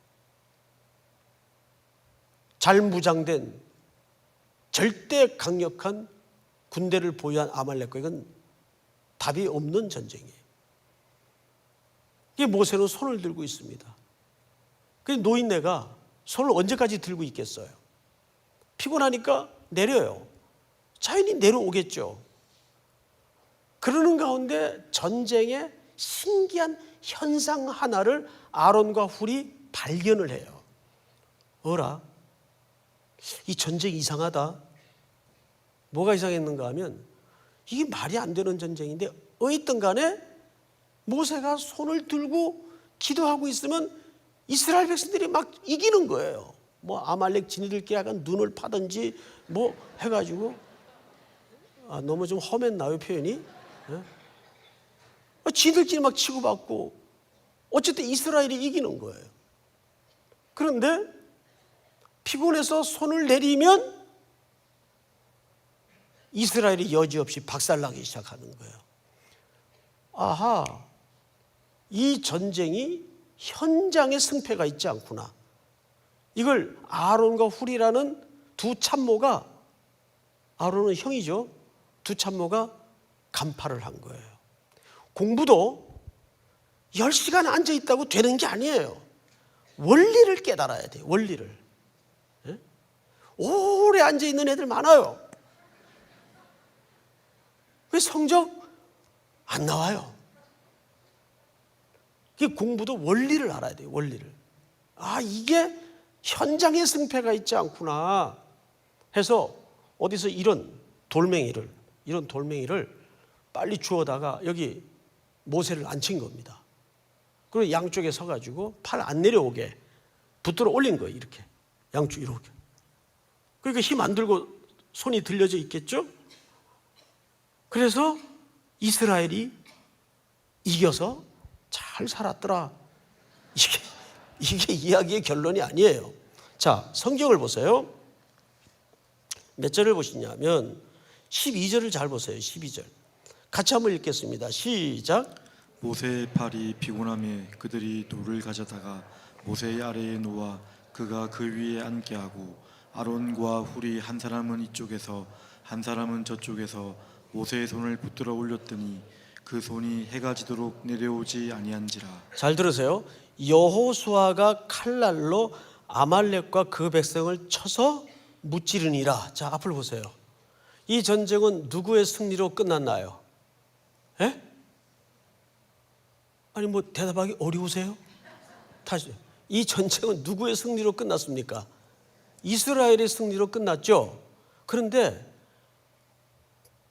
잘 무장된 절대 강력한 군대를 보유한 아말렉과 이건 답이 없는 전쟁이에요. 이게 모세는 손을 들고 있습니다. 그 노인네가 손을 언제까지 들고 있겠어요? 피곤하니까 내려요. 자연히 내려오겠죠. 그러는 가운데 전쟁의 신기한 현상 하나를 아론과 훌이 발견을 해요. 어라? 이 전쟁 이상하다. 뭐가 이상했는가 하면 이게 말이 안 되는 전쟁인데 어쨌든 간에 모세가 손을 들고 기도하고 있으면 이스라엘 백성들이 막 이기는 거예요. 뭐 아말렉 지니들끼리 약간 눈을 파든지 뭐 해가지고 너무 좀 험했나요 표현이? 지들끼리 막 치고받고 어쨌든 이스라엘이 이기는 거예요. 그런데 피곤해서 손을 내리면 이스라엘이 여지없이 박살나기 시작하는 거예요. 아하, 이 전쟁이 현장에 승패가 있지 않구나. 이걸 아론과 훌이라는 두 참모가, 아론은 형이죠. 두 참모가 간파를 한 거예요. 공부도 10시간 앉아있다고 되는 게 아니에요. 원리를 깨달아야 돼요. 원리를. 예? 오래 앉아있는 애들 많아요. 왜 성적 안 나와요? 공부도 원리를 알아야 돼요. 원리를. 아, 이게 현장에 승패가 있지 않구나 해서 어디서 이런 돌멩이를 빨리 주워다가 여기 모세를 앉힌 겁니다. 그리고 양쪽에 서가지고 팔 안 내려오게 붙들어 올린 거예요. 이렇게 양쪽 이렇게. 그러니까 힘 안 들고 손이 들려져 있겠죠. 그래서 이스라엘이 이겨서 잘 살았더라. 이게 이야기의 결론이 아니에요. 자, 성경을 보세요. 몇 절을 보시냐면 12절을 잘 보세요. 12절. 같이 한번 읽겠습니다. 시작. 모세의 팔이 피곤함에 그들이 돌을 가져다가 모세의 아래에 놓아 그가 그 위에 앉게 하고 아론과 훌이 한 사람은 이쪽에서 한 사람은 저쪽에서 모세의 손을 붙들어 올렸더니 그 손이 해가 지도록 내려오지 아니한지라. 잘 들으세요. 여호수아가 칼날로 아말렉과 그 백성을 쳐서 무찌르니라. 자, 앞을 보세요. 이 전쟁은 누구의 승리로 끝났나요? 예? 아니 뭐 대답하기 어려우세요? 다시, 이 전쟁은 누구의 승리로 끝났습니까? 이스라엘의 승리로 끝났죠. 그런데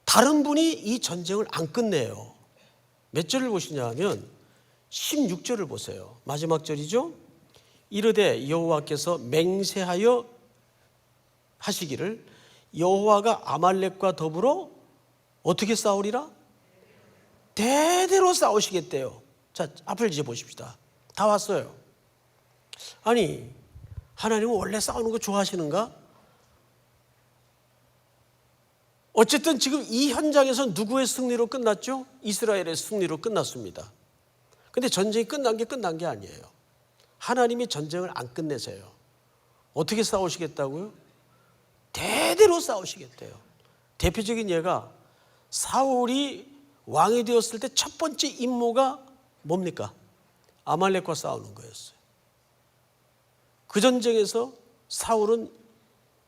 다른 분이 이 전쟁을 안 끝내요. 몇 절을 보시냐 하면 16절을 보세요. 마지막 절이죠. 이르되 여호와께서 맹세하여 하시기를 여호와가 아말렉과 더불어 어떻게 싸우리라? 대대로 싸우시겠대요. 자, 앞을 이제 보십시다. 다 왔어요. 아니, 하나님은 원래 싸우는 거 좋아하시는가? 어쨌든 지금 이 현장에서 누구의 승리로 끝났죠? 이스라엘의 승리로 끝났습니다. 근데 전쟁이 끝난 게 아니에요. 하나님이 전쟁을 안 끝내세요. 어떻게 싸우시겠다고요? 대대로 싸우시겠대요. 대표적인 예가 사울이 왕이 되었을 때 첫 번째 임무가 뭡니까? 아말렉과 싸우는 거였어요. 그 전쟁에서 사울은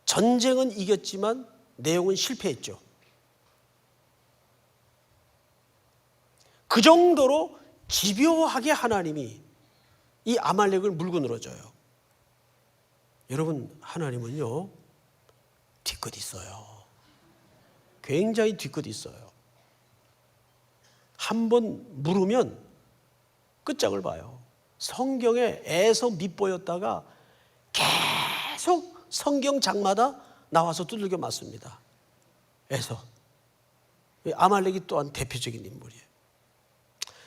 전쟁은 이겼지만 내용은 실패했죠. 그 정도로 집요하게 하나님이 이 아말렉을 물고 늘어져요. 여러분, 하나님은요 뒤끝 있어요. 굉장히 뒤끝 있어요. 한번 물으면 끝장을 봐요. 성경에 에서 밑보였다가 계속 성경 장마다 나와서 두들겨 맞습니다. 에서. 아말렉이 또한 대표적인 인물이에요.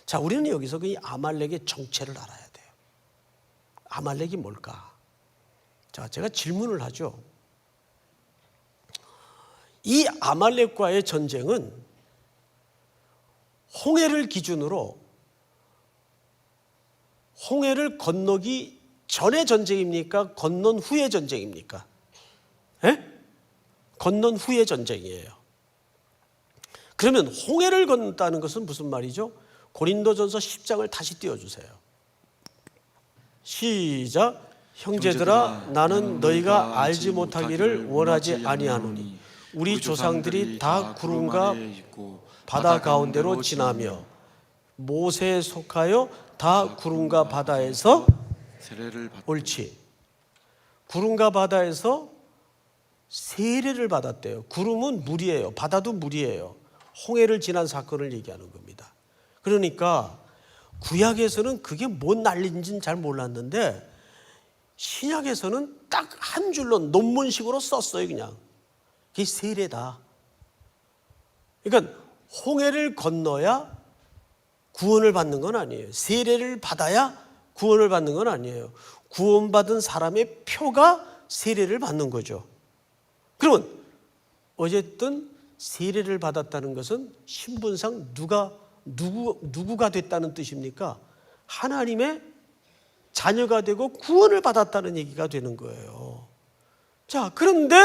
자, 우리는 여기서 그 아말렉의 정체를 알아야 돼요. 아말렉이 뭘까? 자, 제가 질문을 하죠. 이 아말렉과의 전쟁은 홍해를 기준으로 홍해를 건너기 전의 전쟁입니까? 건넌 후의 전쟁입니까? 예? 건넌 후의 전쟁이에요. 그러면 홍해를 건넜다는 것은 무슨 말이죠? 고린도전서 10장을 다시 띄워주세요. 시작. 형제들아, 나는 너희가 알지 못하기를 원하지 아니하노니 우리 조상들이 다 구름과 바다 가운데로 지나며 모세에 속하여 다 구름과 바다에서 세례를 받고. 옳지. 구름과 바다에서 세례를 받았대요. 구름은 물이에요. 바다도 물이에요. 홍해를 지난 사건을 얘기하는 겁니다. 그러니까 구약에서는 그게 뭔 난리인지는 잘 몰랐는데 신약에서는 딱 한 줄로 논문식으로 썼어요. 그냥 그게 세례다. 그러니까 홍해를 건너야 구원을 받는 건 아니에요. 세례를 받아야 구원을 받는 건 아니에요. 구원받은 사람의 표가 세례를 받는 거죠. 그러면 어쨌든 세례를 받았다는 것은 신분상 누구가 됐다는 뜻입니까? 하나님의 자녀가 되고 구원을 받았다는 얘기가 되는 거예요. 자, 그런데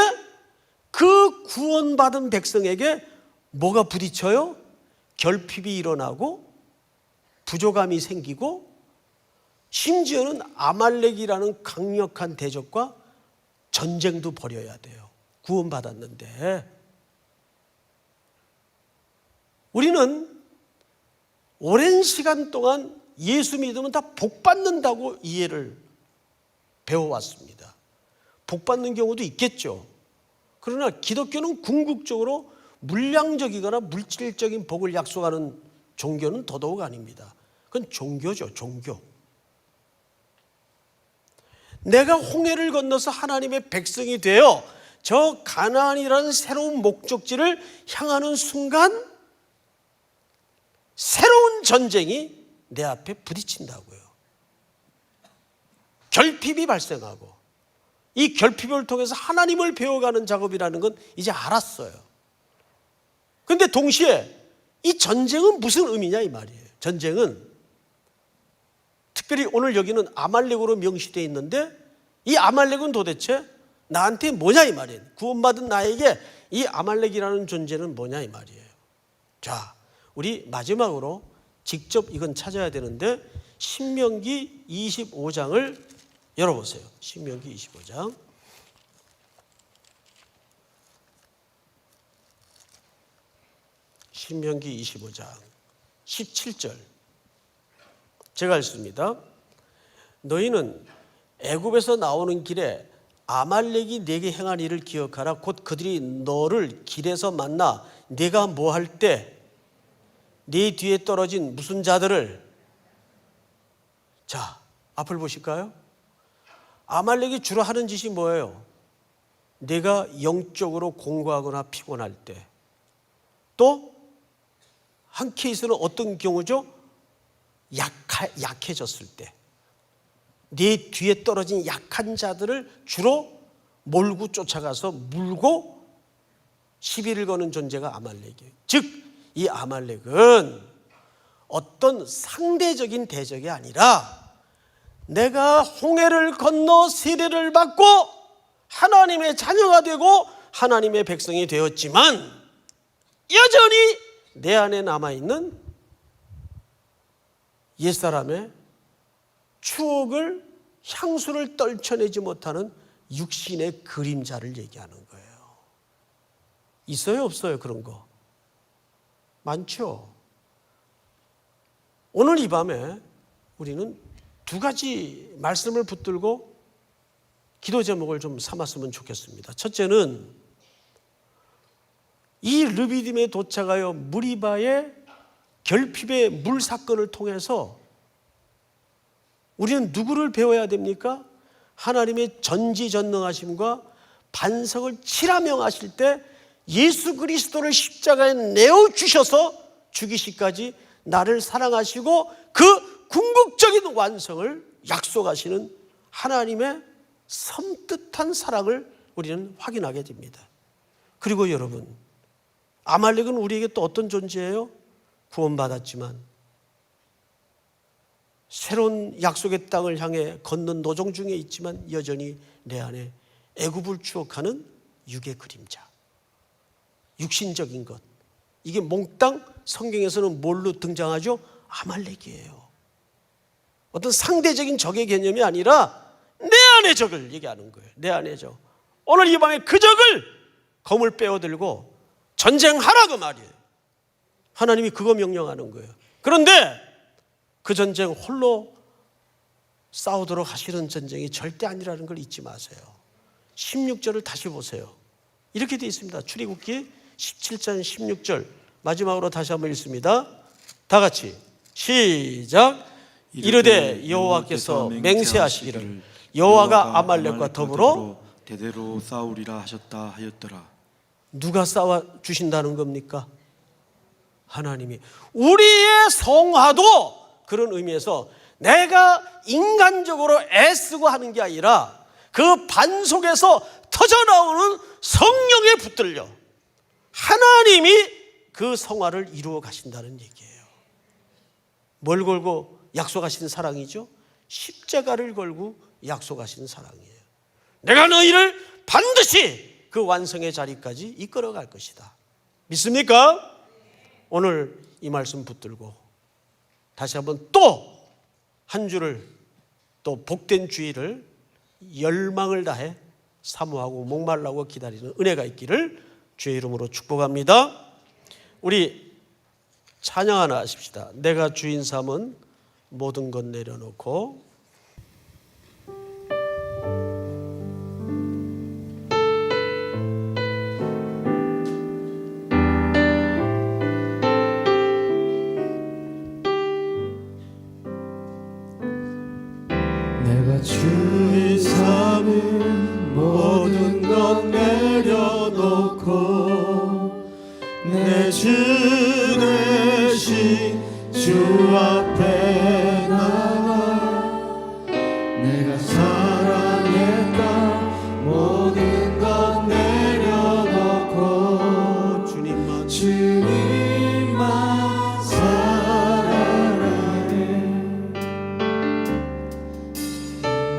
그 구원받은 백성에게 뭐가 부딪혀요? 결핍이 일어나고 부족함이 생기고 심지어는 아말렉이라는 강력한 대적과 전쟁도 벌여야 돼요. 구원받았는데 우리는 오랜 시간 동안 예수 믿으면 다 복받는다고 이해를 배워왔습니다. 복받는 경우도 있겠죠. 그러나 기독교는 궁극적으로 물량적이거나 물질적인 복을 약속하는 종교는 더더욱 아닙니다. 그건 종교죠, 종교. 내가 홍해를 건너서 하나님의 백성이 되어 저 가나안이라는 새로운 목적지를 향하는 순간 새로운 전쟁이 내 앞에 부딪힌다고요. 결핍이 발생하고 이 결핍을 통해서 하나님을 배워가는 작업이라는 건 이제 알았어요. 그런데 동시에 이 전쟁은 무슨 의미냐 이 말이에요. 전쟁은 특별히 오늘 여기는 아말렉으로 명시되어 있는데 이 아말렉은 도대체 나한테 뭐냐 이 말이에요. 구원받은 나에게 이 아말렉이라는 존재는 뭐냐 이 말이에요. 자, 우리 마지막으로 직접 이건 찾아야 되는데 신명기 25장을 열어보세요. 신명기 25장. 신명기 25장 17절 제가 읽습니다. 너희는 애굽에서 나오는 길에 아말렉이 네게 행한 일을 기억하라. 곧 그들이 너를 길에서 만나 네가 뭐 할 때 네 뒤에 떨어진 무슨 자들을, 자, 앞을 보실까요? 아말렉이 주로 하는 짓이 뭐예요? 내가 영적으로 공고하거나 피곤할 때, 또 한 케이스는 어떤 경우죠? 약해졌을 때, 네 뒤에 떨어진 약한 자들을 주로 몰고 쫓아가서 물고 시비를 거는 존재가 아말렉이에요. 즉 이 아말렉은 어떤 상대적인 대적이 아니라 내가 홍해를 건너 세례를 받고 하나님의 자녀가 되고 하나님의 백성이 되었지만 여전히 내 안에 남아있는 옛사람의 추억을, 향수를 떨쳐내지 못하는 육신의 그림자를 얘기하는 거예요. 있어요, 없어요? 그런 거 많죠. 오늘 이 밤에 우리는 두 가지 말씀을 붙들고 기도 제목을 좀 삼았으면 좋겠습니다. 첫째는 이 르비딤에 도착하여 무리바의 결핍의 물 사건을 통해서 우리는 누구를 배워야 됩니까? 하나님의 전지전능하심과 반석을 치라 명하실 때 예수 그리스도를 십자가에 내어주셔서 죽이시까지 나를 사랑하시고 그 궁극적인 완성을 약속하시는 하나님의 섬뜩한 사랑을 우리는 확인하게 됩니다. 그리고 여러분, 아말렉은 우리에게 또 어떤 존재예요? 구원받았지만 새로운 약속의 땅을 향해 걷는 노정 중에 있지만 여전히 내 안에 애굽을 추억하는 육의 그림자, 육신적인 것. 이게 몽땅 성경에서는 뭘로 등장하죠? 아말렉이에요. 어떤 상대적인 적의 개념이 아니라 내 안의 적을 얘기하는 거예요. 내 안의 적. 오늘 이 밤에 그 적을 검을 빼어들고 전쟁하라 그 말이에요. 하나님이 그거 명령하는 거예요. 그런데 그 전쟁 홀로 싸우도록 하시는 전쟁이 절대 아니라는 걸 잊지 마세요. 16절을 다시 보세요. 이렇게 되어 있습니다. 출애굽기 17장 16절 마지막으로 다시 한번 읽습니다. 다 같이 시작. 이르되 여호와께서 맹세하시기를 여호와가 아말렉과 더불어 대대로 싸우리라 하셨다 하였더라. 누가 싸워 주신다는 겁니까? 하나님이. 우리의 성화도 그런 의미에서 내가 인간적으로 애쓰고 하는 게 아니라 그 반속에서 터져나오는 성령에 붙들려 하나님이 그 성화를 이루어 가신다는 얘기예요. 뭘 걸고 약속하신 사랑이죠? 십자가를 걸고 약속하신 사랑이에요. 내가 너희를 반드시 그 완성의 자리까지 이끌어 갈 것이다. 믿습니까? 오늘 이 말씀 붙들고 다시 한번 또 한 주를, 또 복된 주일을 열망을 다해 사모하고 목말라고 기다리는 은혜가 있기를 주의 이름으로 축복합니다. 우리 찬양 하나 하십시다. 내가 주인 삼은 모든 것 내려놓고. 내가 주의 삼은 모든 것 내려놓고 내 주 되신 주 앞에 나가 내가 사랑했던 모든 것 내려놓고 주님만 사랑하네.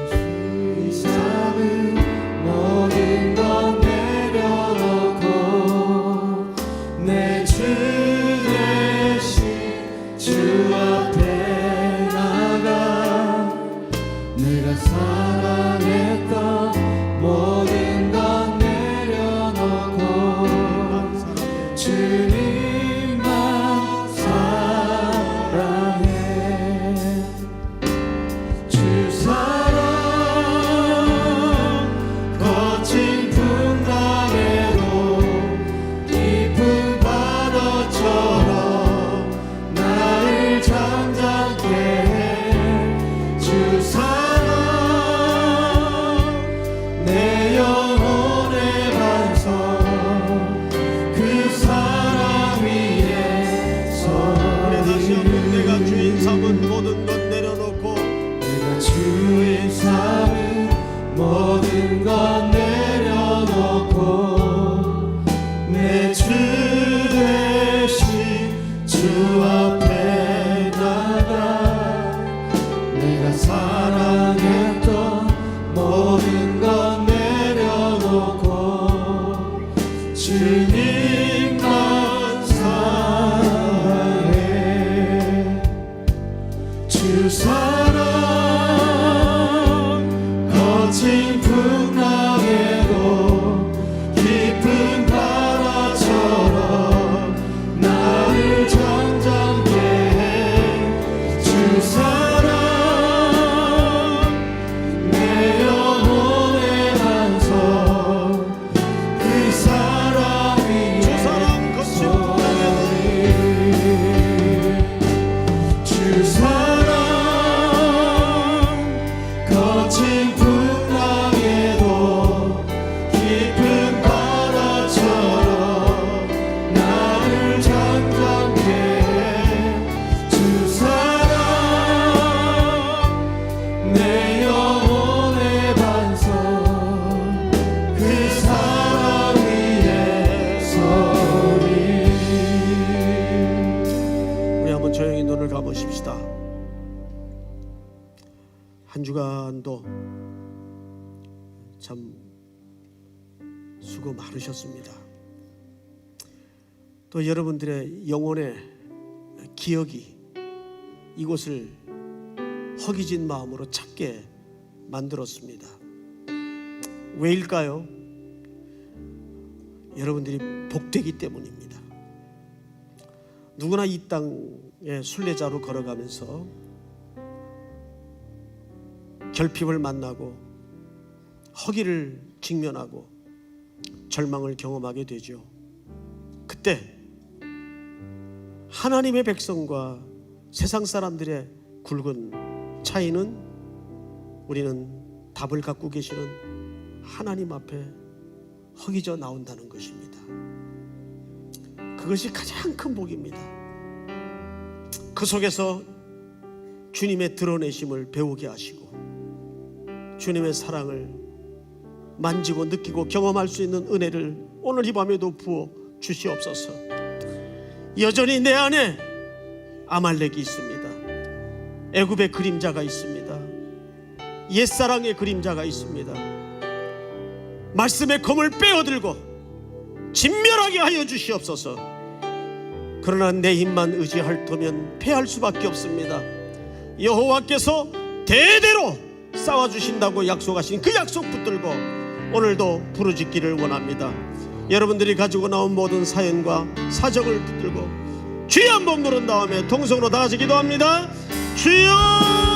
주의 삼은 모든 것 내려놓고 내 주 사랑했던 모든 것 내려놓고 주님만 사랑해. 주 사랑 거친 풍랑에도 깊은 바다처럼 나를 잠잠케 해. 주 사랑 내 영혼의 반석 그 사랑 위에 다시 한번 서리. 내가 주인 삼은 모든 것 내려놓고 내가 주인 삼은 모든 것 내려놓고 내 주 대신 주 앞에 나가 내가 사랑했던 모든 것 내려놓고 주님만 사랑해. 주 사랑 거친 풍랑에도 깊은 바다처럼 나를 잠잠케 해. 주 사랑 내 영혼의 반석 그 사랑 위에 주 사랑 거친 서리. 주 사랑 거친 풍랑에도 깊은 바다처럼 나를 잠잠케 해. 주 사랑 내 영혼의 반석 그 사랑 위에 서리. 우리 한번 조용히 눈을 감으십시다. 한 주간도 참 수고 많으셨습니다. 또 여러분들의 영혼의 기억이 이곳을 허기진 마음으로 찾게 만들었습니다. 왜일까요? 여러분들이 복되기 때문입니다. 누구나 이 땅의 순례자로 걸어가면서 결핍을 만나고 허기를 직면하고 절망을 경험하게 되죠. 그때 하나님의 백성과 세상 사람들의 굵은 차이는 우리는 답을 갖고 계시는 하나님 앞에 허기져 나온다는 것입니다. 그것이 가장 큰 복입니다. 그 속에서 주님의 드러내심을 배우게 하시고 주님의 사랑을 만지고 느끼고 경험할 수 있는 은혜를 오늘 이 밤에도 부어 주시옵소서. 여전히 내 안에 아말렉이 있습니다. 애굽의 그림자가 있습니다. 옛사랑의 그림자가 있습니다. 말씀의 검을 빼어들고 진멸하게 하여 주시옵소서. 그러나 내 힘만 의지할 터면 패할 수밖에 없습니다. 여호와께서 대대로 싸워주신다고 약속하신 그 약속 붙들고 오늘도 부르짖기를 원합니다. 여러분들이 가지고 나온 모든 사연과 사정을 붙들고 주여 한번 부른 다음에 통성으로 다 같이 기도합니다. 주여